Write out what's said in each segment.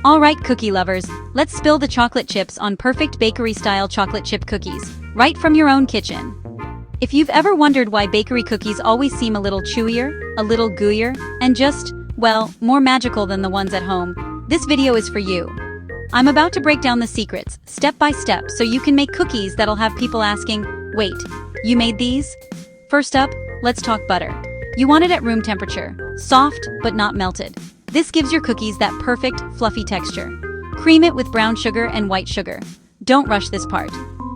Alright cookie lovers, let's spill the chocolate chips on perfect bakery-style chocolate chip cookies, right from your own kitchen. If you've ever wondered why bakery cookies always seem a little chewier, a little gooier, and just, well, more magical than the ones at home, this video is for you. I'm about to break down the secrets, step by step, so you can make cookies that'll have people asking, wait, you made these? First up, let's talk butter. You want it at room temperature, soft but not melted. This gives your cookies that perfect, fluffy texture. Cream it with brown sugar and white sugar. Don't rush this part.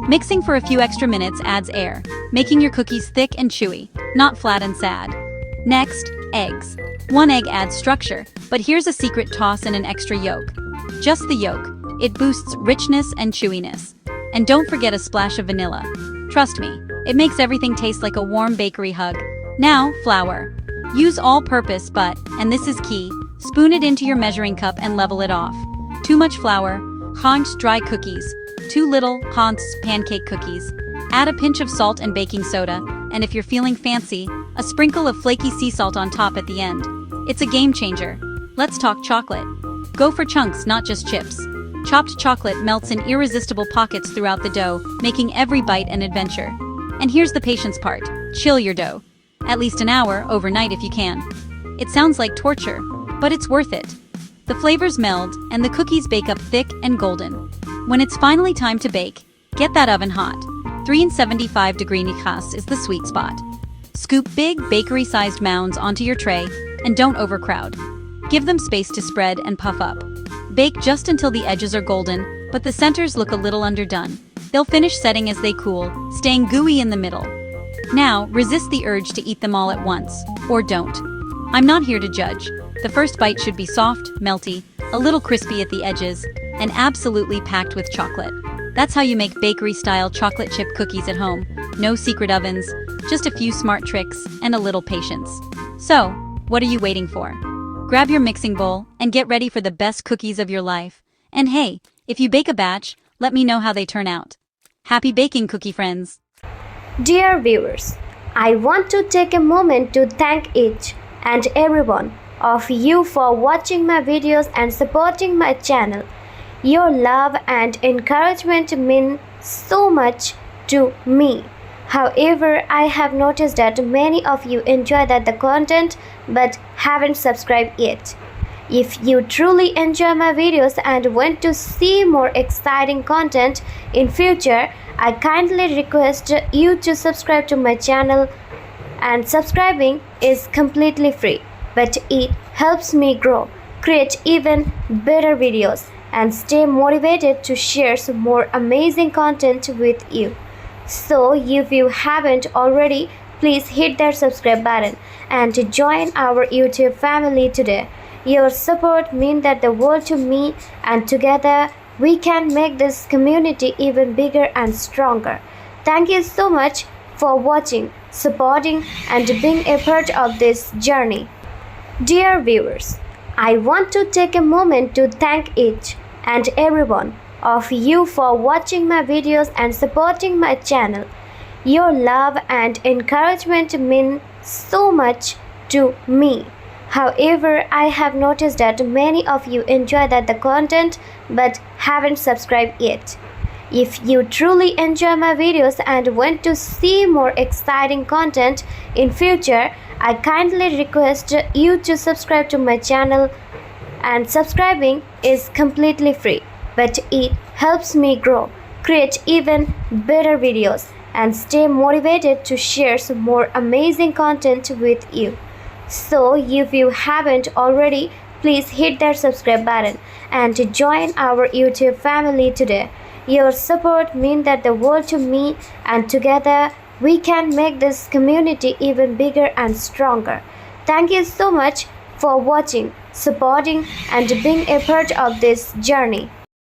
Mixing for a few extra minutes adds air, making your cookies thick and chewy, not flat and sad. Next, eggs. One egg adds structure, but here's a secret toss in an extra yolk. Just the yolk. It boosts richness and chewiness. And don't forget a splash of vanilla. Trust me, it makes everything taste like a warm bakery hug. Now, flour. Use all-purpose but, and this is key, spoon it into your measuring cup and level it off. Too much flour, haunts dry cookies. Too little, haunts pancake cookies. Add a pinch of salt and baking soda, and if you're feeling fancy, a sprinkle of flaky sea salt on top at the end. It's a game changer. Let's talk chocolate. Go for chunks, not just chips. Chopped chocolate melts in irresistible pockets throughout the dough, making every bite an adventure. And here's the patience part. Chill your dough. At least an hour, overnight if you can. It sounds like torture, but it's worth it. The flavors meld, and the cookies bake up thick and golden. When it's finally time to bake, get that oven hot. 375 degrees Celsius is the sweet spot. Scoop big, bakery-sized mounds onto your tray, and don't overcrowd. Give them space to spread and puff up. Bake just until the edges are golden, but the centers look a little underdone. They'll finish setting as they cool, staying gooey in the middle. Now, resist the urge to eat them all at once, or don't. I'm not here to judge. The first bite should be soft, melty, a little crispy at the edges, and absolutely packed with chocolate. That's how you make bakery-style chocolate chip cookies at home. No secret ovens, just a few smart tricks and a little patience. So, what are you waiting for? Grab your mixing bowl and get ready for the best cookies of your life. And hey, if you bake a batch, let me know how they turn out. Happy baking, cookie friends! Dear viewers, I want to take a moment to thank each and every one of you for watching my videos and supporting my channel. Your love and encouragement mean so much to me. However, I have noticed that many of you enjoy the content but haven't subscribed yet. If you truly enjoy my videos and want to see more exciting content in future, I kindly request you to subscribe to my channel, and subscribing is completely free, but it helps me grow, create even better videos, and stay motivated to share some more amazing content with you. So if you haven't already, please hit that subscribe button and join our YouTube family today. Your support means the world to me, and together we can make this community even bigger and stronger. Thank you so much for watching, supporting, and being a part of this journey. Dear viewers, I want to take a moment to thank each and every one of you for watching my videos and supporting my channel. Your love and encouragement mean so much to me. However, I have noticed that many of you enjoy the content but haven't subscribed yet. If you truly enjoy my videos and want to see more exciting content in future, I kindly request you to subscribe to my channel, and subscribing is completely free, but it helps me grow, create even better videos, and stay motivated to share some more amazing content with you. So if you haven't already, please hit that subscribe button and join our YouTube family today. Your support means the world to me, and together we can make this community even bigger and stronger. Thank you so much for watching, supporting, and being a part of this journey.